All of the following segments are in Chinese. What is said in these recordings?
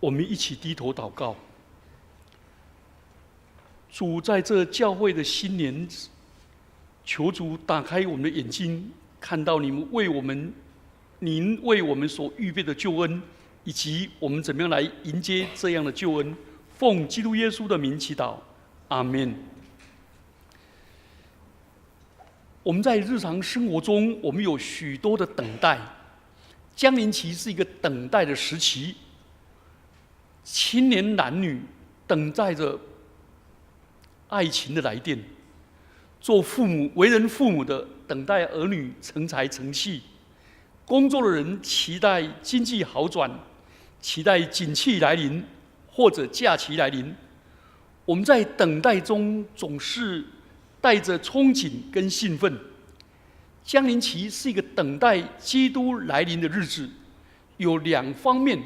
我们一起低头祷告。主，在这教会的新年，求主打开我们的眼睛，看到您为我们所预备的救恩，以及我们怎么样来迎接这样的救恩。奉基督耶稣的名祈祷，阿们。我们在日常生活中，我们有许多的等待。将临期是一个等待的时期，青年男女等待着爱情的来电，做父母、为人父母的等待儿女成才成器，工作的人期待经济好转，期待景气来临或者假期来临。我们在等待中总是带着憧憬跟兴奋。将临期是一个等待基督来临的日子，有两方面，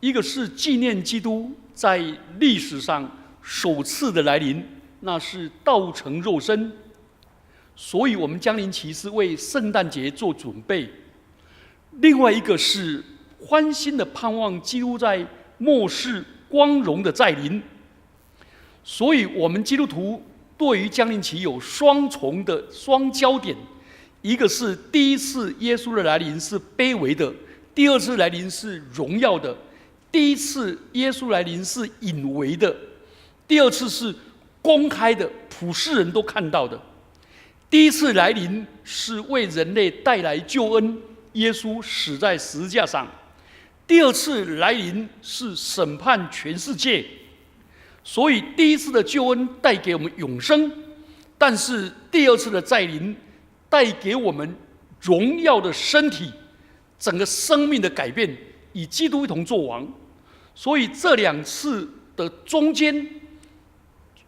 一个是纪念基督在历史上首次的来临，那是道成肉身，所以我们将临期是为圣诞节做准备；另外一个是欢欣的盼望基督在末世光荣的再临。所以我们基督徒对于将临期有双重的双焦点，一个是第一次耶稣的来临是卑微的，第二次来临是荣耀的。第一次耶稣来临是隐微的，第二次是公开的，普世人都看到的。第一次来临是为人类带来救恩，耶稣死在十字架上；第二次来临是审判全世界。所以第一次的救恩带给我们永生，但是第二次的再临带给我们荣耀的身体，整个生命的改变，与基督一同作王。所以这两次的中间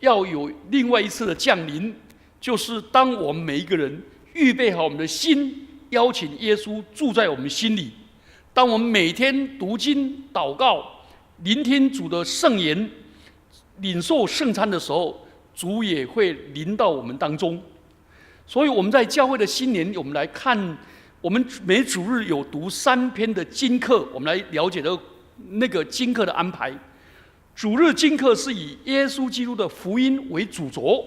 要有另外一次的降临，就是当我们每一个人预备好我们的心，邀请耶稣住在我们心里，当我们每天读经祷告，聆听主的圣言，领受圣餐的时候，主也会临到我们当中。所以我们在教会的新年，我们来看，我们每主日有读3篇的经课，我们来了解那个经课的安排。主日经课是以耶稣基督的福音为主轴，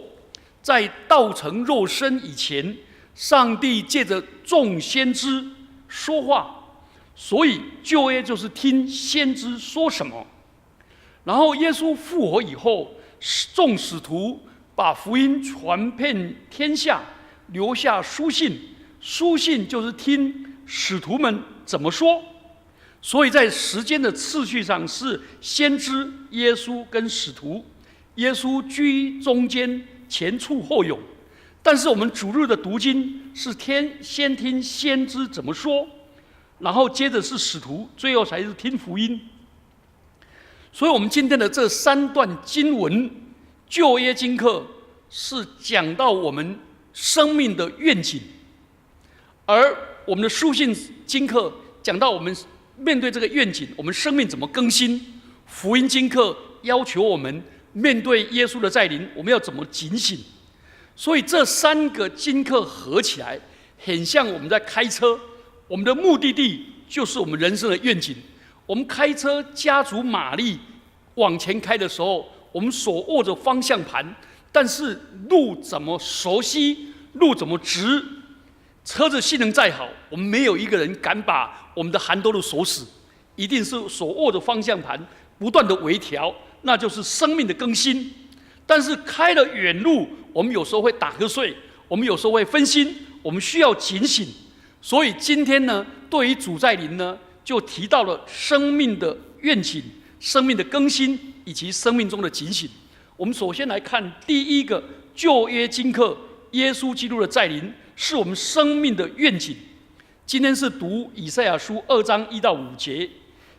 在道成肉身以前，上帝借着众先知说话，所以旧约就是听先知说什么。然后耶稣复活以后，众使徒把福音传遍天下，留下书信，书信就是听使徒们怎么说。所以在时间的次序上是先知、耶稣跟使徒，耶稣居中间，前簇后拥。但是我们主日的读经是先听先知怎么说，然后接着是使徒，最后才是听福音。所以我们今天的这3段经文，旧约经课是讲到我们生命的愿景，而我们的书信经课讲到我们面对这个愿景，我们生命怎么更新。福音经课要求我们面对耶稣的再临，我们要怎么警醒。所以这3个经课合起来，很像我们在开车，我们的目的地就是我们人生的愿景。我们开车加足马力往前开的时候，我们手握着方向盘，但是路怎么熟悉，路怎么直，车子性能再好，我们没有一个人敢把我们的hand都锁死，一定是手握着方向盘不断的微调，那就是生命的更新。但是开了远路，我们有时候会打瞌睡，我们有时候会分心，我们需要警醒。所以今天呢，对于主再临呢，就提到了生命的愿景、生命的更新以及生命中的警醒。我们首先来看第一个旧约经课，耶稣基督的再临是我们生命的愿景。今天是读以赛亚书2章1到5节，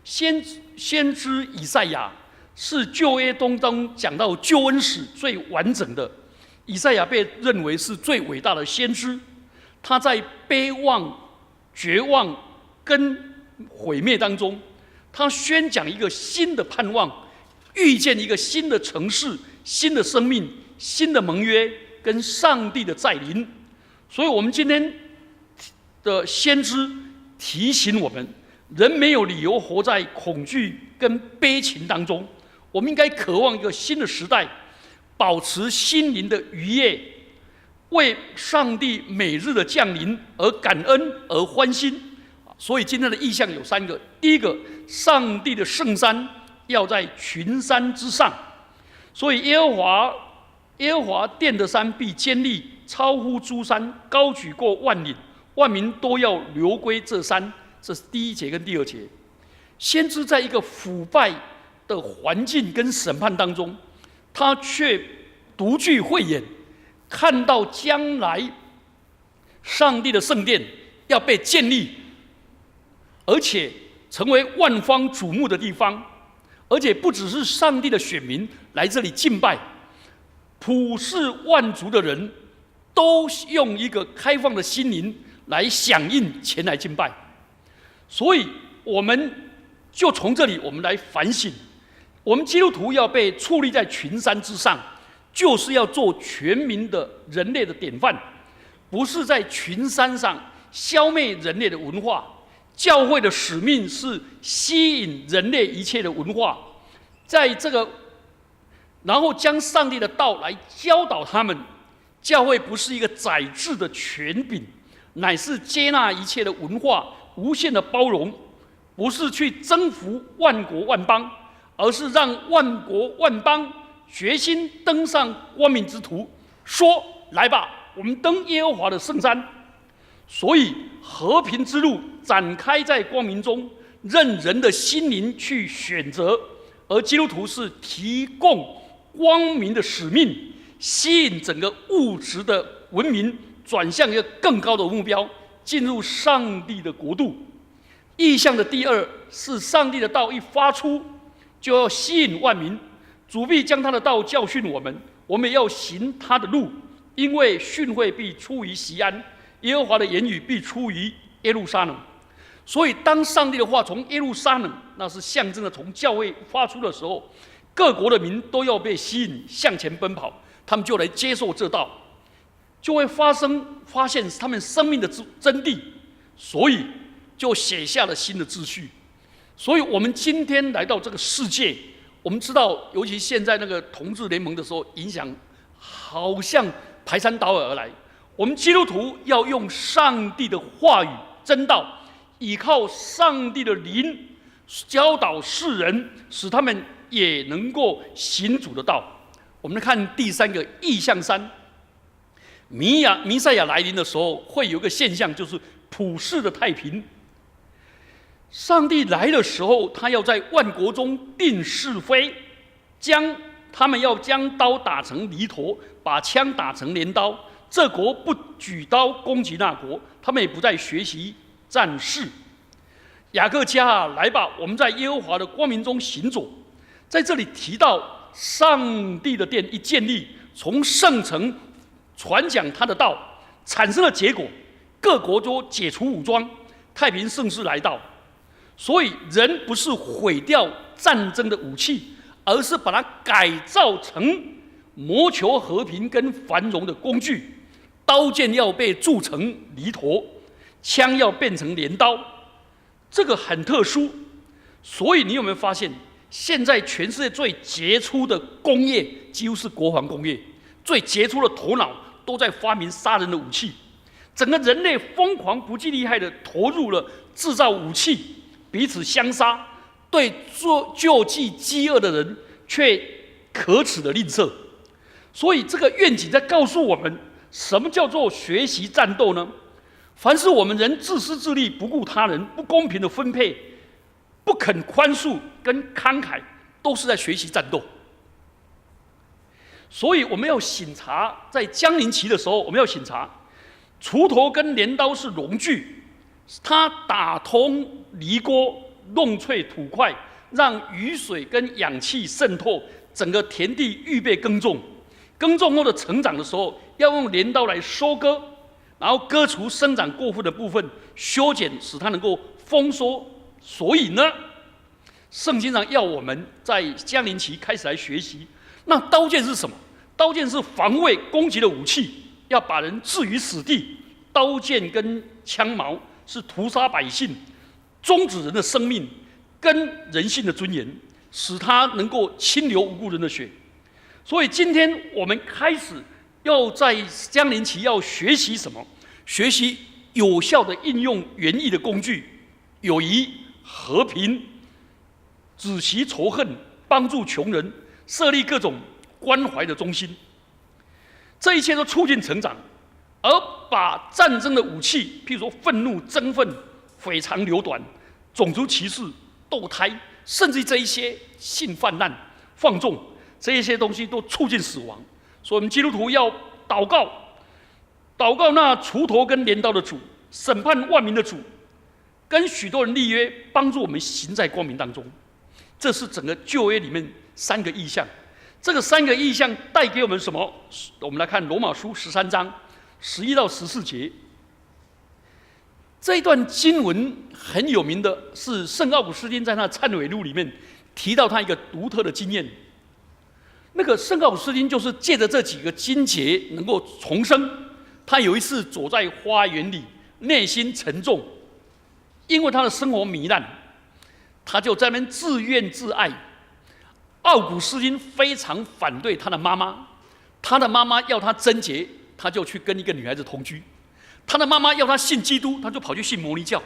先知以赛亚是旧约当中讲到救恩史最完整的。以赛亚被认为是最伟大的先知，他在悲望、绝望跟毁灭当中，他宣讲一个新的盼望，遇见一个新的城市、新的生命、新的盟约跟上帝的再临。所以我们今天的先知提醒我们，人没有理由活在恐惧跟悲情当中，我们应该渴望一个新的时代，保持心灵的愉悦，为上帝每日的降临而感恩而欢欣。所以今天的意象有3个：第一个，上帝的圣山要在群山之上，所以耶和华殿的山必坚立，超乎诸山，高举过万岭，万民都要流归这山。这是第1节跟第2节。先知在一个腐败的环境跟审判当中，他却独具慧眼，看到将来上帝的圣殿要被建立，而且成为万方瞩目的地方，而且不只是上帝的选民来这里敬拜，普世万族的人都用一个开放的心灵来响应前来敬拜。所以我们就从这里我们来反省，我们基督徒要被矗立在群山之上，就是要做全民的人类的典范，不是在群山上消灭人类的文化。教会的使命是吸引人类一切的文化，在这个然后将上帝的道来教导他们。教会不是一个宰制的权柄，乃是接纳一切的文化，无限的包容，不是去征服万国万邦，而是让万国万邦决心登上光明之途，说：“来吧，我们登耶和华的圣山。”所以和平之路展开在光明中，任人的心灵去选择。而基督徒是提供光明的使命，吸引整个物质的文明转向一个更高的目标，进入上帝的国度。意象的第2是上帝的道一发出，就要吸引万民。主必将他的道教训我们，我们也要行他的路，因为训诲必出于锡安，耶和华的言语必出于耶路撒冷。所以当上帝的话从耶路撒冷，那是象征的从教会发出的时候，各国的民都要被吸引向前奔跑，他们就来接受这道，就会发现他们生命的真谛，所以就写下了新的秩序。所以我们今天来到这个世界，我们知道，尤其现在那个同志联盟的时候，影响好像排山倒海而来。我们基督徒要用上帝的话语真道，依靠上帝的灵教导世人，使他们也能够行主的道。我们来看第3个意象3，弥赛亚来临的时候，会有一个现象，就是普世的太平。上帝来的时候，他要在万国中定是非，他们要将刀打成犁头，把枪打成镰刀。这国不举刀攻击那国，他们也不再学习战事。雅各家啊，来吧，我们在耶和华的光明中行走。在这里提到上帝的殿一建立，从圣城传讲他的道，产生了结果，各国都解除武装，太平盛世来到。所以人不是毁掉战争的武器，而是把它改造成谋求和平跟繁荣的工具。刀剑要被铸成犁头，枪要变成镰刀，这个很特殊。所以你有没有发现，现在全世界最杰出的工业几乎是国防工业，最杰出的头脑都在发明杀人的武器。整个人类疯狂不计利害的投入了制造武器，彼此相杀，对救济饥饿的人却可耻的吝啬。所以这个愿景在告诉我们，什么叫做学习战斗呢？凡是我们人自私自利、不顾他人、不公平的分配、不肯宽恕跟慷慨，都是在学习战斗。所以我们要省察，在将临期的时候，我们要省察，锄头跟镰刀是农具，它打通犁沟，弄碎土块，让雨水跟氧气渗透，整个田地预备耕种。耕种后的成长的时候，要用镰刀来收割，然后割除生长过分的部分，修剪使它能够丰收。所以呢，圣经上要我们在将临期开始来学习。那刀剑是什么？刀剑是防卫攻击的武器，要把人置于死地。刀剑跟枪矛是屠杀百姓，终止人的生命跟人性的尊严，使他能够清流无辜人的血。所以今天我们开始要在将临期要学习什么？学习有效的应用园艺的工具，友谊、和平，止息仇恨，帮助穷人，设立各种关怀的中心。这一切都促进成长，而把战争的武器，譬如说愤怒、憎恨、匪长流短、种族歧视、堕胎，甚至这一些性泛滥、放纵，这一些东西都促进死亡。所以我们基督徒要祷告，祷告那锄头跟镰刀的主，审判万民的主，跟许多人立约，帮助我们行在光明当中。这是整个旧约里面3个意象。这个3个意象带给我们什么？我们来看罗马书13章11到14节。这一段经文很有名的是圣奥古斯丁在他的忏悔录里面提到他一个独特的经验。那个圣奥古斯丁就是借着这几个经节能够重生。他有一次走在花园里，内心沉重，因为他的生活糜烂，他就在那边自怨自艾。奥古斯丁非常反对他的妈妈，他的妈妈要他贞洁，他就去跟一个女孩子同居；他的妈妈要他信基督，他就跑去信摩尼教；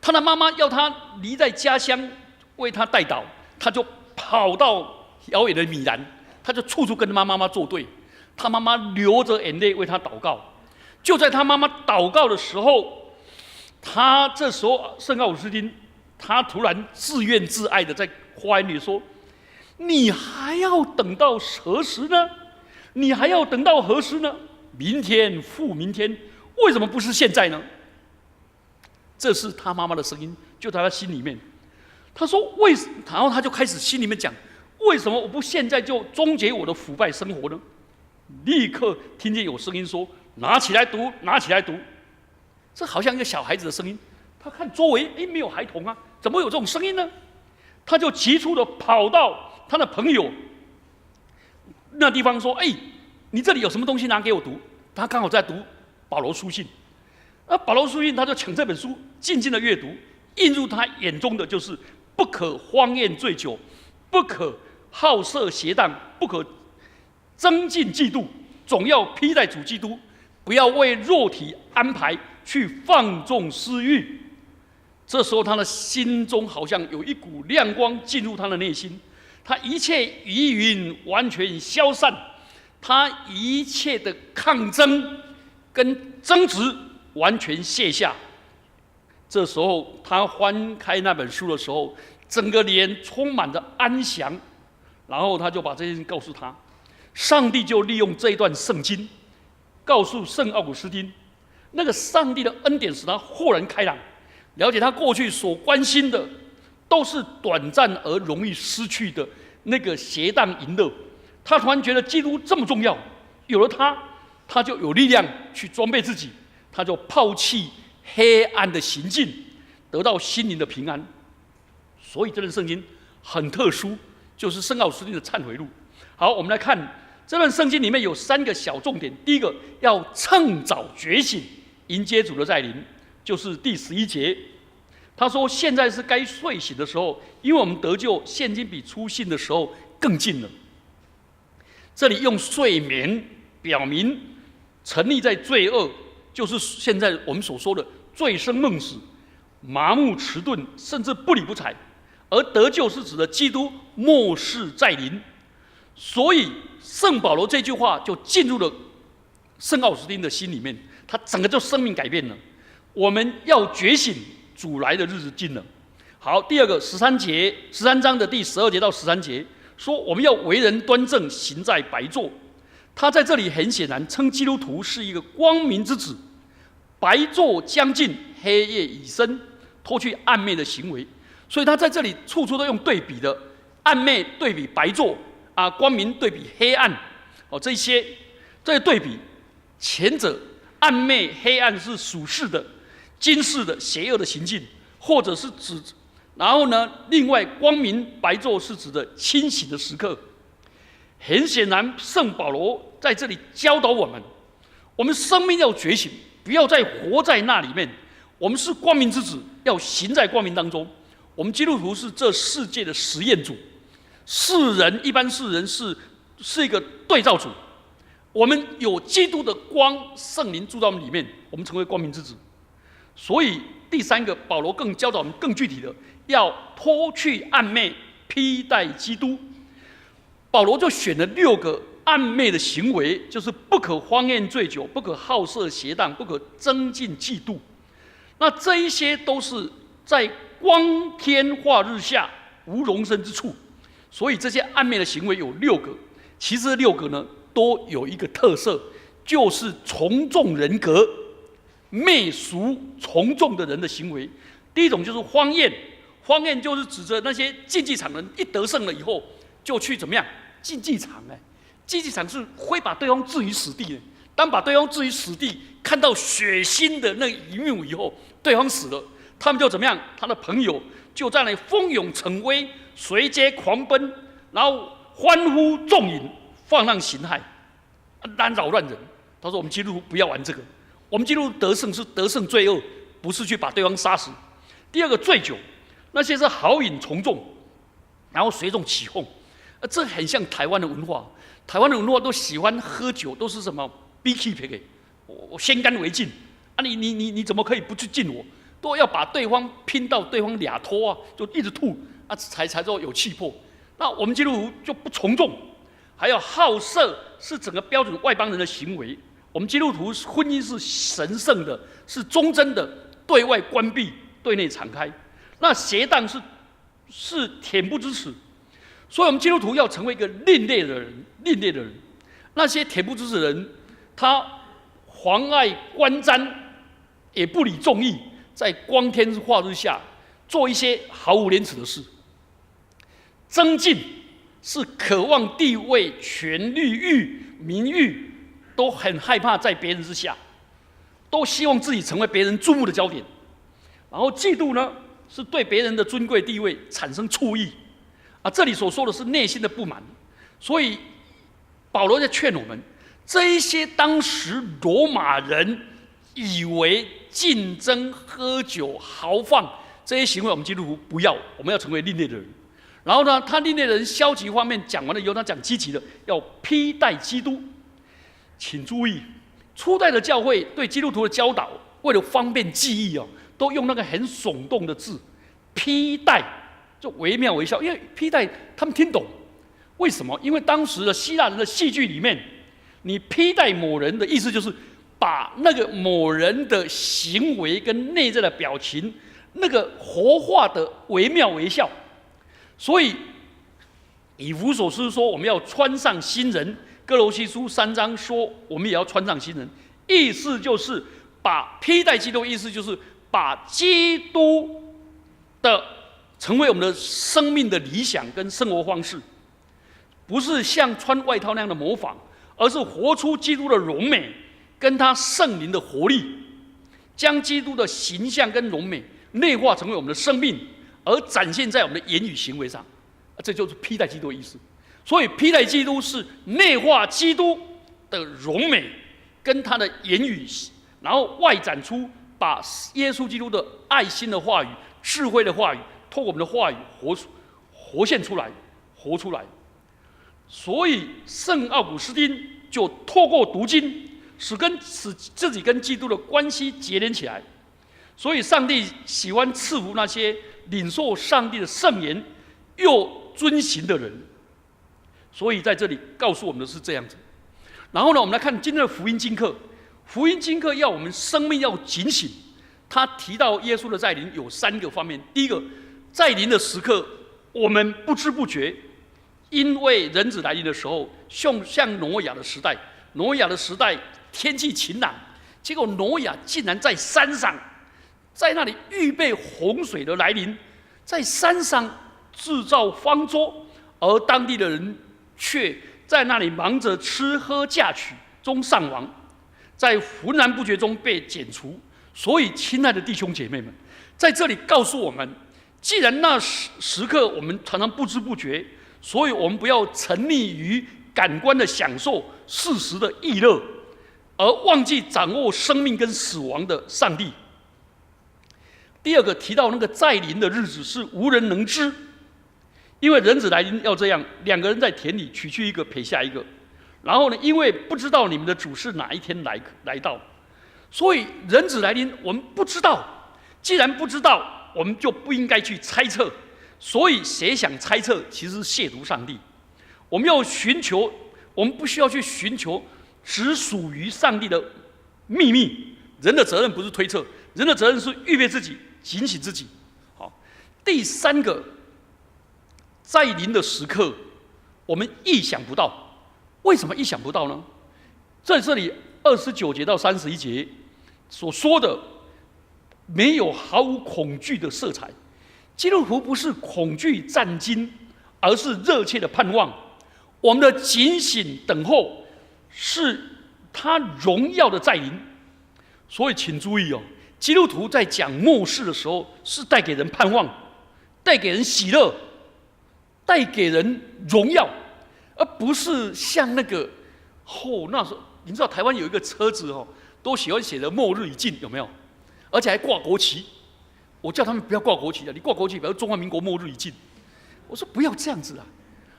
他的妈妈要他离在家乡为他代祷，他就跑到遥远的米兰，他就处处跟他妈妈作对。他妈妈流着眼泪为他祷告。就在他妈妈祷告的时候，他这时候圣奥古斯丁，他突然自怨自艾的在花园里说：“你还要等到何时呢？你还要等到何时呢？明天复明天，为什么不是现在呢？”这是他妈妈的声音，就在他心里面。他说：“然后他就开始心里面讲：为什么我不现在就终结我的腐败生活呢？”立刻听见有声音说：“拿起来读，拿起来读。”这好像一个小孩子的声音。他看周围，没有孩童啊，怎么会有这种声音呢？他就急促的跑到他的朋友那地方说：“你这里有什么东西拿给我读？”他刚好在读保罗书信，而保罗书信他就抢这本书，静静的阅读。映入他眼中的就是不可荒宴醉酒，不可好色邪荡，不可增进嫉妒，总要披戴主基督，不要为肉体安排去放纵私欲。这时候他的心中好像有一股亮光进入他的内心，他一切疑云完全消散，他一切的抗争跟争执完全卸下。这时候他翻开那本书的时候，整个脸充满着安详，然后他就把这件事告诉他。上帝就利用这一段圣经，告诉圣奥古斯丁，那个上帝的恩典使他豁然开朗，了解他过去所关心的都是短暂而容易失去的那个邪荡淫乐。他突然觉得基督这么重要，有了他，他就有力量去装备自己，他就抛弃黑暗的行径，得到心灵的平安。所以这段圣经很特殊，就是圣奥古斯丁的忏悔录。好，我们来看这段圣经里面有3个小重点。第一个，要趁早觉醒，迎接主的再临，就是第11节。他说：“现在是该睡醒的时候，因为我们得救，现今比初信的时候更近了。”这里用睡眠表明沉溺在罪恶，就是现在我们所说的醉生梦死、麻木迟钝，甚至不理不睬。而得救是指的基督末世再临。所以圣保罗这句话就进入了圣奥古斯丁的心里面，他整个就生命改变了。我们要觉醒，主来的日子近了。好，第二个13章的第12节到13节说，我们要为人端正，行在白昼。他在这里很显然称基督徒是一个光明之子，白昼将近，黑夜已深，脱去暗昧的行为。所以他在这里处处都用对比的，暗昧对比白昼啊，光明对比黑暗，这些对比，前者暗昧黑暗是属世的、今世的邪恶的行径，或者是指，然后呢，另外光明白昼是指的清醒的时刻。很显然，圣保罗在这里教导我们，我们生命要觉醒，不要再活在那里面。我们是光明之子，要行在光明当中。我们基督徒是这世界的实验组，一般世人是一个对照组。我们有基督的光，圣灵住在我们里面，我们成为光明之子。所以第三个，保罗更教导我们更具体的，要脱去暗昧，披戴基督。保罗就选了6个暗昧的行为，就是不可荒宴醉酒，不可好色邪荡，不可争竞嫉妒。那这一些都是在光天化日下无容身之处，所以这些暗昧的行为有6个。其实这6个呢，都有一个特色，就是从众人格、媚俗从众的人的行为。第一种就是荒宴，荒宴就是指着那些竞技场人一得胜了以后，就去怎么样？竞技场竞技场是会把对方置于死地的。当把对方置于死地，看到血腥的那一幕以后，对方死了，他们就怎么样？他的朋友就在那里蜂拥成威，随街狂奔，然后欢呼纵饮，放浪形骸，乱扰乱人。他说：“我们基督徒不要玩这个，我们基督徒得胜是得胜罪恶，不是去把对方杀死。”第二个，醉酒，那些是好饮从众，然后随众起哄，这很像台湾的文化。台湾的文化都喜欢喝酒，都是什么逼气给我先干为敬啊！你怎么可以不去敬我？都要把对方拼到对方俩脱啊，就一直吐啊，才说有气魄。那我们基督徒就不从众，还有好色是整个标准外邦人的行为。我们基督徒婚姻是神圣的，是忠贞的，对外关闭，对内敞开。那邪荡是恬不知耻。所以，我们基督徒要成为一个另类的人。那些恬不知耻的人，他妨碍观瞻，也不理众议，在光天化日下做一些毫无廉耻的事。争竞是渴望地位、权力欲、名誉，都很害怕在别人之下，都希望自己成为别人注目的焦点。然后嫉妒呢，是对别人的尊贵地位产生醋意。这里所说的是内心的不满，所以保罗在劝我们，这一些当时罗马人以为竞争、喝酒、豪放这些行为，我们基督徒不要，我们要成为另类的人。然后呢，他另类的人消极方面讲完了以后，他讲积极的，要披戴基督。请注意，初代的教会对基督徒的教导，为了方便记忆都用那个很耸动的字，披戴。就惟妙惟肖，因为披戴他们听懂，为什么？因为当时的希腊人的戏剧里面，你披戴某人的意思就是把那个某人的行为跟内在的表情，那个活化的惟妙惟肖。所以以弗所书说我们要穿上新人，哥罗西书3章说我们也要穿上新人，意思就是把披戴基督，意思就是把基督的成为我们的生命的理想跟生活方式，不是像穿外套那样的模仿，而是活出基督的荣美，跟他圣灵的活力，将基督的形象跟荣美内化成为我们的生命，而展现在我们的言语行为上。这就是披戴基督的意思。所以披戴基督是内化基督的荣美跟他的言语，然后外展出把耶稣基督的爱心的话语、智慧的话语，透过我们的话语活现出来，活出来。所以圣奥古斯丁就透过读经，使自己跟基督的关系结连起来。所以上帝喜欢赐福那些领受上帝的圣言又遵行的人。所以在这里告诉我们的是这样子。然后呢，我们来看今天的福音经课。福音经课要我们生命要警醒。他提到耶稣的再临有3个方面。第一个，再临的时刻，我们不知不觉，因为人子来临的时候，像挪亚的时代。挪亚的时代天气晴朗，结果挪亚竟然在山上，在那里预备洪水的来临，在山上制造方舟，而当地的人却在那里忙着吃喝嫁娶中丧亡，在浑然不觉中被剪除。所以，亲爱的弟兄姐妹们，在这里告诉我们，既然那时刻我们常常不知不觉，所以我们不要沉溺于感官的享受、事实的逸乐，而忘记掌握生命跟死亡的上帝。第二个提到那个再临的日子是无人能知，因为人子来临要这样，两个人在田里取去一个，撇下一个。然后呢，因为不知道你们的主是哪一天来到，所以人子来临我们不知道。既然不知道，我们就不应该去猜测。所以谁想猜测，其实亵渎上帝。我们要寻求，我们不需要去寻求只属于上帝的秘密。人的责任不是推测，人的责任是预备自己，警醒自己。好，第三个，再临的时刻，我们意想不到。为什么意想不到呢？在这里29节到31节所说的，没有毫无恐惧的色彩。基督徒不是恐惧战惊，而是热切的盼望。我们的警醒等候，是他荣耀的再临。所以请注意哦，基督徒在讲末世的时候，是带给人盼望，带给人喜乐，带给人荣耀，而不是像那个那时候你知道台湾有一个车子都喜欢写的末日已近，有没有？而且还挂国旗。我叫他们不要挂国旗的，你挂国旗表示中华民国末日已近。我说不要这样子啊，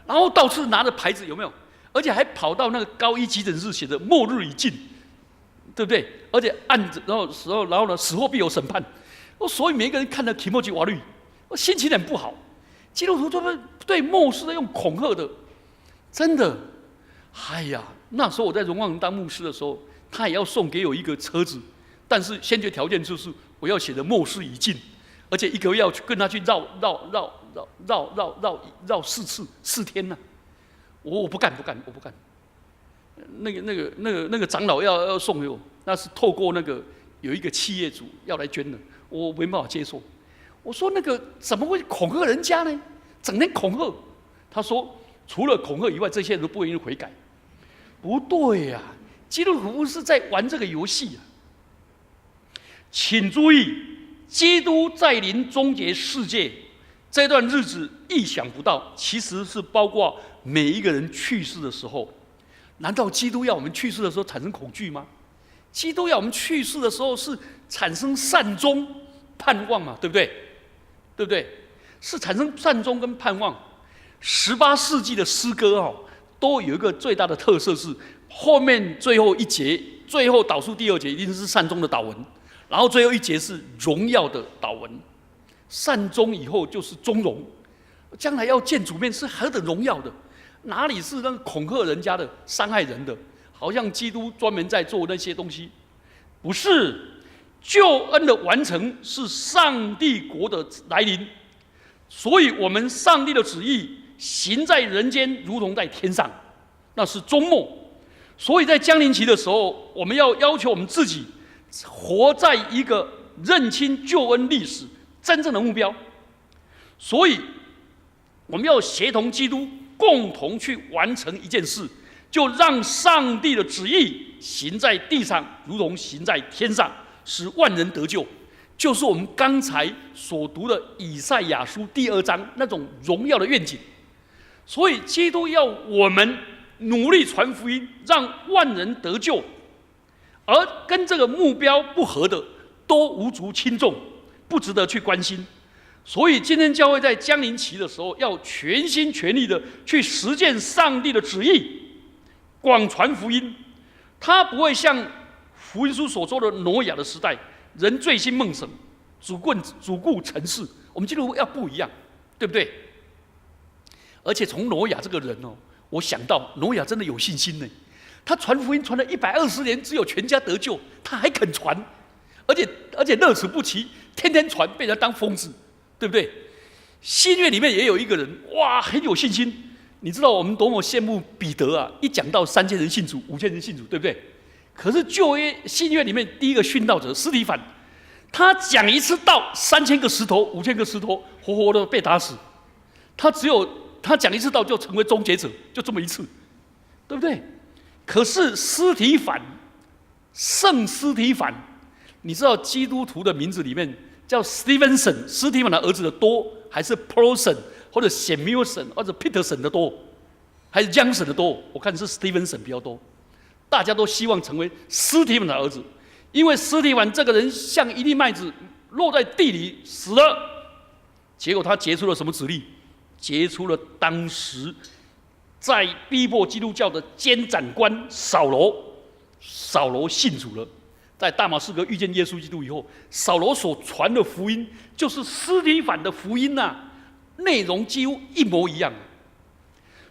然后到处拿着牌子，有没有？而且还跑到那个高一急诊室写的末日已近，对不对？而且案子，然后呢，死后必有审判。所以每一个人看了提摩吉瓦律，我心情很不好。基督徒他们对末世用恐吓的，真的，哎呀，那时候我在荣旺当牧师的时候，他也要送给我一个车子，但是先决条件就是我要写的末世已近，而且一个月要跟他去绕4次4天呢、我不干。那个长老要送给我，那是透过那个有一个企业主要来捐的，我没办法接受。我说那个怎么会恐吓人家呢？整天恐吓。他说除了恐吓以外，这些人都不愿意悔改。不对呀、基督徒是在玩这个游戏啊！请注意，基督再临终结世界这段日子意想不到，其实是包括每一个人去世的时候。难道基督要我们去世的时候产生恐惧吗？基督要我们去世的时候是产生善终盼望嘛，对不对？对不对？是产生善终跟盼望。18世纪的诗歌都有一个最大的特色是，后面最后一节，最后导数第2节一定是善终的祷文，然后最后一节是荣耀的祷文。善终以后就是终荣，将来要见主面是何等荣耀的。哪里是那个恐吓人家的、伤害人的？好像基督专门在做那些东西，不是。救恩的完成是上帝国的来临，所以我们上帝的旨意行在人间，如同在天上，那是终末。所以在降临期的时候，我们要求我们自己活在一个认清救恩历史真正的目标，所以我们要协同基督，共同去完成一件事，就让上帝的旨意行在地上，如同行在天上，使万人得救。就是我们刚才所读的以赛亚书第2章那种荣耀的愿景。所以基督要我们努力传福音，让万人得救，而跟这个目标不合的都无足轻重，不值得去关心。所以今天教会在降临期的时候，要全心全力的去实践上帝的旨意，广传福音。他不会像福音书所说的挪亚的时代，人醉心梦神，主顾尘世。我们基督徒要不一样，对不对？而且从挪亚这个人我想到挪亚真的有信心呢。他传福音传了120年，只有全家得救，他还肯传，而且乐此不疲，天天传，被人当疯子，对不对？新约里面也有一个人，哇，很有信心。你知道我们多么羡慕彼得啊！一讲到3000人信主，5000人信主，对不对？可是旧约、新约里面第一个殉道者司提反，他讲一次道，3000个石头、5000个石头，活活的被打死。他讲一次道就成为终结者，就这么一次，对不对？可是圣司提反，你知道基督徒的名字里面叫 Stevenson， 司提反的儿子的多，还是 Paulson 或者 Samuelson 或者 Peterson 的多，还是 Johnson 的多？我看是 Stevenson 比较多。大家都希望成为司提反的儿子，因为司提反这个人像一粒麦子落在地里死了。结果他结出了什么子粒？结出了当时在逼迫基督教的监斩官扫罗。扫罗信主了，在大马士革遇见耶稣基督以后，扫罗所传的福音就是司提反的福音啊，内容几乎一模一样。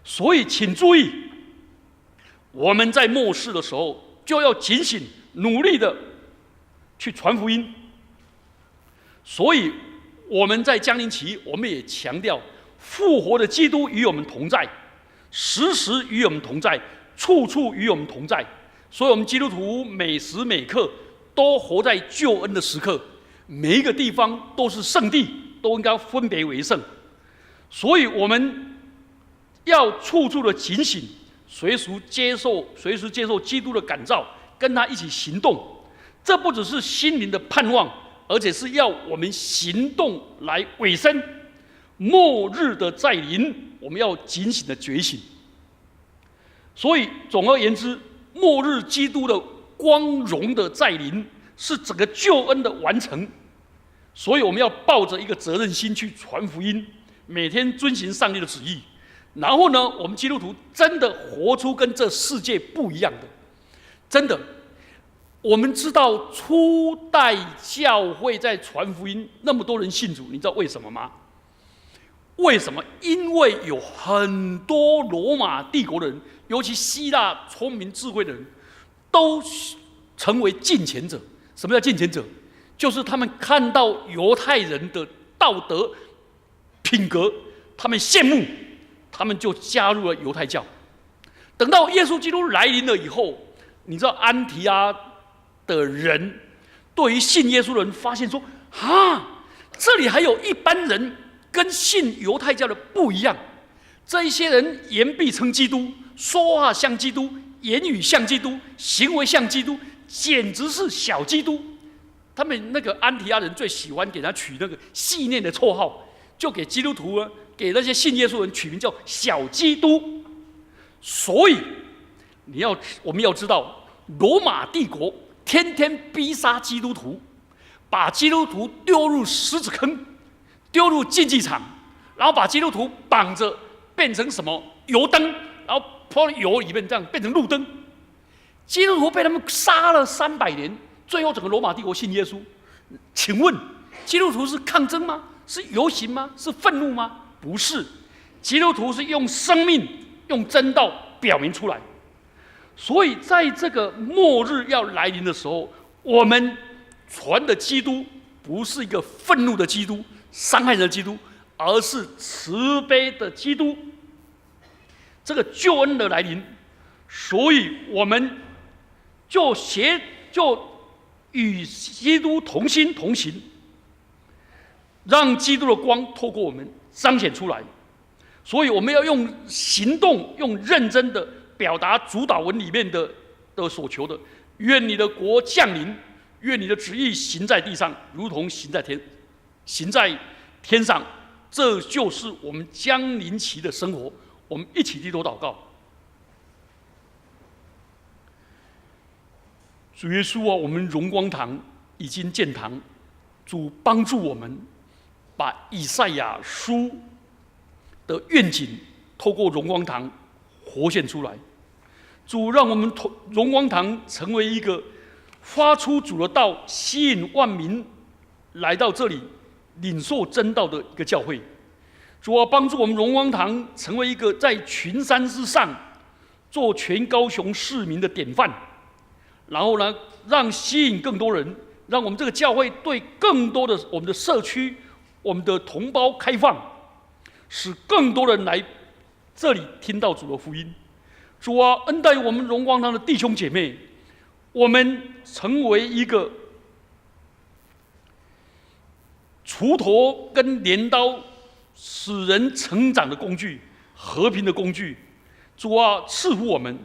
所以请注意，我们在末世的时候就要警醒，努力的去传福音。所以我们在降临期，我们也强调复活的基督与我们同在，时时与我们同在，处处与我们同在。所以我们基督徒每时每刻都活在救恩的时刻，每一个地方都是圣地，都应该分别为圣。所以我们要处处的警醒，随时接受基督的感召，跟他一起行动。这不只是心灵的盼望，而且是要我们行动来委身。末日的再临，我们要警醒的觉醒。所以总而言之，末日基督的光荣的再临是整个救恩的完成。所以我们要抱着一个责任心去传福音，每天遵行上帝的旨意。然后呢，我们基督徒真的活出跟这世界不一样的。真的，我们知道初代教会在传福音，那么多人信主，你知道为什么吗？为什么？因为有很多罗马帝国的人，尤其希腊聪明智慧的人，都成为近前者。什么叫近前者？就是他们看到犹太人的道德品格，他们羡慕，他们就加入了犹太教。等到耶稣基督来临了以后，你知道安提阿的人对于信耶稣的人发现说：这里还有一般人跟信犹太教的不一样。这一些人言必称基督，说话像基督，言语像基督，行为像基督，简直是小基督。他们那个安提阿人最喜欢给他取那个戏谑的绰号，就给基督徒呢，给那些信耶稣人取名叫小基督。所以我们要知道，罗马帝国天天逼杀基督徒，把基督徒丢入狮子坑，丢入竞技场，然后把基督徒绑着变成什么油灯，然后泼油里面这样变成路灯。基督徒被他们杀了300年，最后整个罗马帝国信耶稣。请问基督徒是抗争吗？是游行吗？是愤怒吗？不是，基督徒是用生命、用真道表明出来。所以在这个末日要来临的时候，我们传的基督不是一个愤怒的基督、伤害人的基督，而是慈悲的基督。这个救恩的来临，所以我们就与基督同心同行，让基督的光透过我们彰显出来。所以我们要用行动，用认真的表达主祷文里面的所求的：愿你的国降临，愿你的旨意行在地上，如同行在天上。这就是我们降临期的生活。我们一起低头祷告。主耶稣啊，我们荣光堂已经建堂，主帮助我们把以赛亚书的愿景透过荣光堂活现出来。主让我们荣光堂成为一个发出主的道，吸引万民来到这里领受真道的一个教会。主啊，帮助我们荣光堂成为一个在群山之上做全高雄市民的典范。然后呢，让吸引更多人，让我们这个教会对更多的我们的社区、我们的同胞开放，使更多人来这里听到主的福音。主啊，恩待我们荣光堂的弟兄姐妹，我们成为一个锄头跟镰刀使人成长的工具，和平的工具。主啊，赐福我们。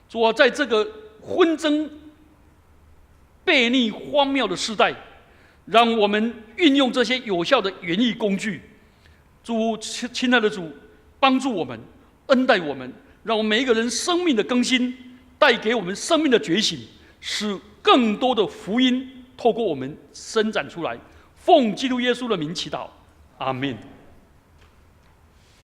主啊，在这个纷争、悖逆、荒谬的时代，让我们运用这些有效的园艺工具。主，亲爱的主，帮助我们，恩待我们，让我们每一个人生命的更新，带给我们生命的觉醒，使更多的福音透过我们伸展出来。奉基督耶稣的名祈祷，阿门。